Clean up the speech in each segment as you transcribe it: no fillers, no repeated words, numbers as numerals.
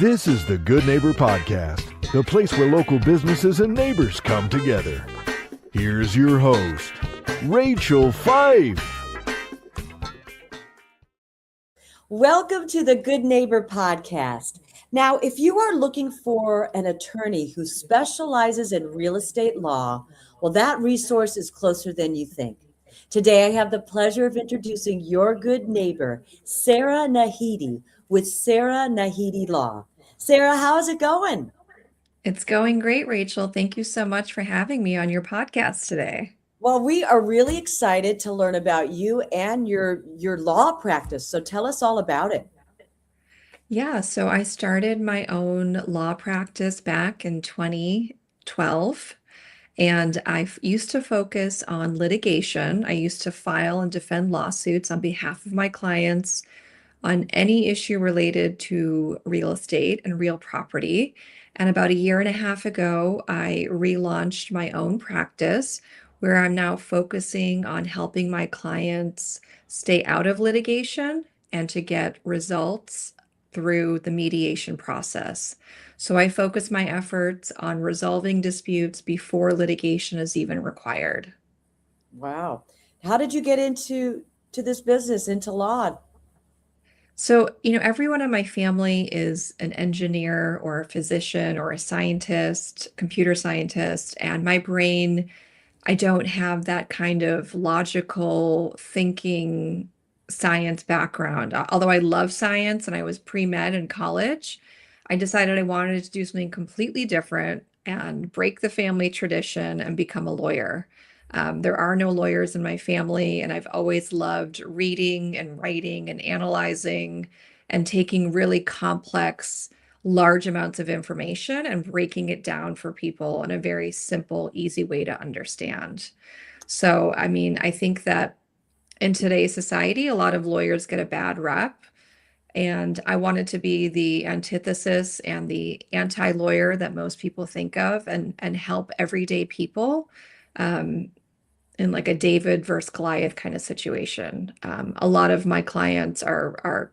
This is the Good Neighbor Podcast, the place where local businesses and neighbors come together. Here's your host, Rachel Fife. Welcome to the Good Neighbor Podcast. Now, if you are looking for an attorney who specializes in real estate law, well, that resource is closer than you think. Today, I have the pleasure of introducing your good neighbor, Sara Naheedy, with Sara Naheedy Law. Sara, how's it going? It's going great, Rachel. Thank you so much for having me on your podcast today. Well, we are really excited to learn about you and your law practice. So tell us all about it. Yeah, so I started my own law practice back in 2012, and I used to focus on litigation. I used to file and defend lawsuits on behalf of my clients on any issue related to real estate and real property. And about a year and a half ago, I relaunched my own practice where I'm now focusing on helping my clients stay out of litigation and to get results through the mediation process. So I focus my efforts on resolving disputes before litigation is even required. Wow. How did you get into this business, into law? So, everyone in my family is an engineer or a physician or a scientist, computer scientist, and my brain, I don't have that kind of logical thinking science background. Although I love science and I was pre-med in college, I decided I wanted to do something completely different and break the family tradition and become a lawyer. There are no lawyers in my family, and I've always loved reading and writing and analyzing and taking really complex, large amounts of information and breaking it down for people in a very simple, easy way to understand. So, I think that in today's society, a lot of lawyers get a bad rep. And I wanted to be the antithesis and the anti-lawyer that most people think of and help everyday people in like a David versus Goliath kind of situation. A lot of my clients are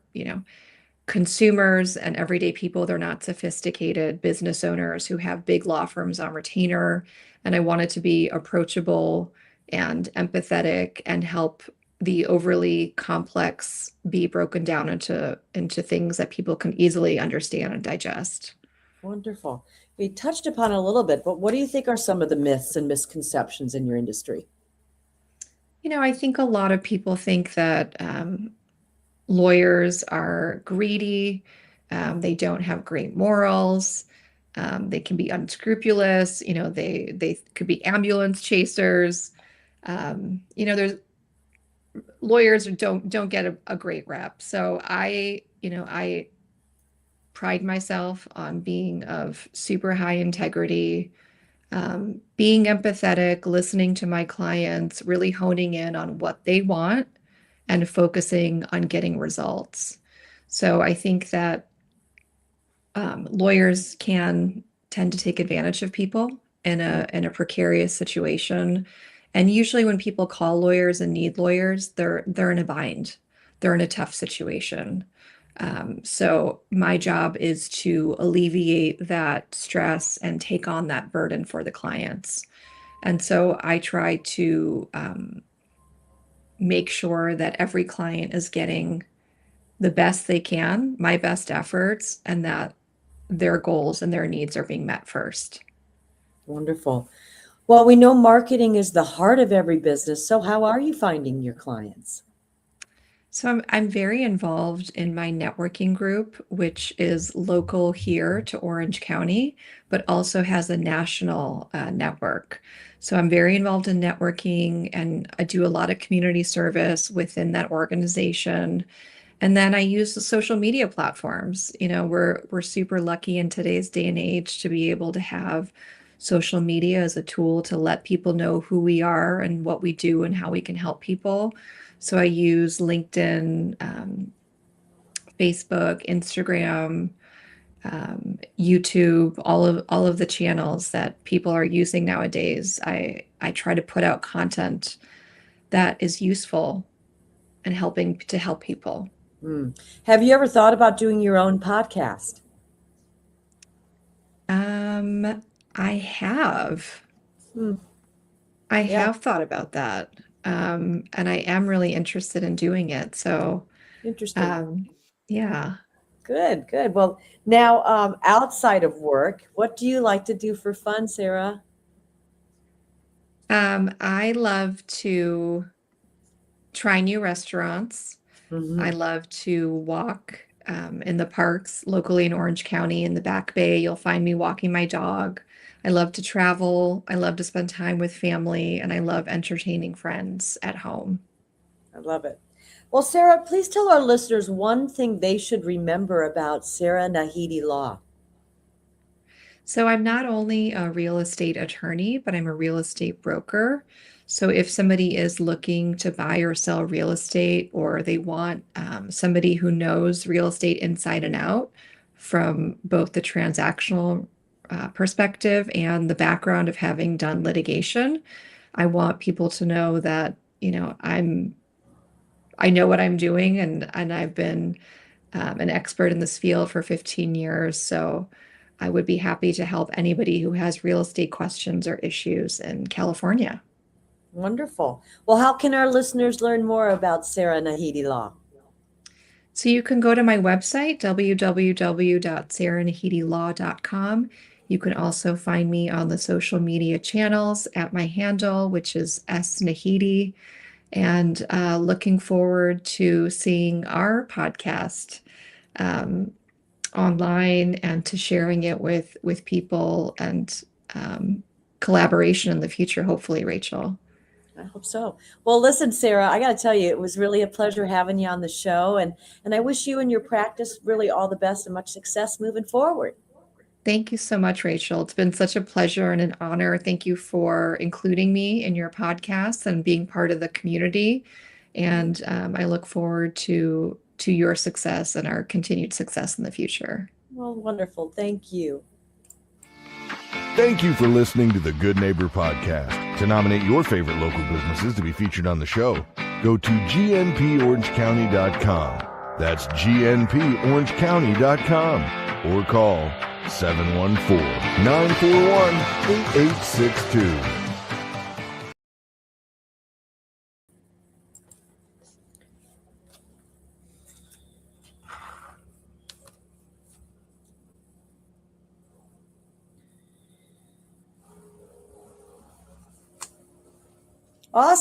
consumers and everyday people. They're not sophisticated business owners who have big law firms on retainer. And I wanted to be approachable and empathetic and help the overly complex be broken down into things that people can easily understand and digest. Wonderful. We touched upon it a little bit, but what do you think are some of the myths and misconceptions in your industry? I think a lot of people think that lawyers are greedy, they don't have great morals, they can be unscrupulous, they could be ambulance chasers. There's lawyers don't get a great rep. So I pride myself on being of super high integrity, being empathetic, listening to my clients, really honing in on what they want and focusing on getting results. So I think that lawyers can tend to take advantage of people in a precarious situation. And usually when people call lawyers and need lawyers, they're in a bind. They're in a tough situation. So my job is to alleviate that stress and take on that burden for the clients. And so I try to make sure that every client is getting the best they can, my best efforts, and that their goals and their needs are being met first. Wonderful. Well, we know marketing is the heart of every business. So how are you finding your clients? So I'm very involved in my networking group, which is local here to Orange County, but also has a national network. So I'm very involved in networking, and I do a lot of community service within that organization. And then I use the social media platforms. We're super lucky in today's day and age to be able to have social media as a tool to let people know who we are and what we do and how we can help people. So I use LinkedIn, Facebook, Instagram, YouTube, all of the channels that people are using nowadays. I try to put out content that is useful and helping to help people. Have you ever thought about doing your own podcast? I have. Hmm. I Yeah, have thought about that. And I am really interested in doing it. So, interesting. um, yeah. Good, good. Well, now outside of work, what do you like to do for fun, Sarah? I love to try new restaurants. I Hmm. love to walk in the parks locally in Orange County in the Back Bay. You'll find me walking my dog. I love to travel. I love to spend time with family, and I love entertaining friends at home. I love it. Well, Sarah, please tell our listeners one thing they should remember about Sara Naheedy Law. So I'm not only a real estate attorney, but I'm a real estate broker. So if somebody is looking to buy or sell real estate, or they want somebody who knows real estate inside and out from both the transactional perspective and the background of having done litigation, I want people to know that, I know what I'm doing, and I've been an expert in this field for 15 years. So I would be happy to help anybody who has real estate questions or issues in California. Wonderful. Well, how can our listeners learn more about Sara Naheedy Law? So you can go to my website, www.saranaheedylaw.com. You can also find me on the social media channels at my handle, which is S Naheedy, and looking forward to seeing our podcast um, online and to sharing it with people and um, collaboration in the future, hopefully, Rachel. I hope so. Well, listen, Sarah, I got to tell you, it was really a pleasure having you on the show, and I wish you and your practice really all the best and much success moving forward. Thank you so much, Rachel. It's been such a pleasure and an honor. Thank you for including me in your podcast and being part of the community. And I look forward to your success and our continued success in the future. Well, wonderful. Thank you. Thank you for listening to the Good Neighbor Podcast. To nominate your favorite local businesses to be featured on the show, go to gnporangecounty.com. That's gnporangecounty.com or call 714-941-8862. Awesome.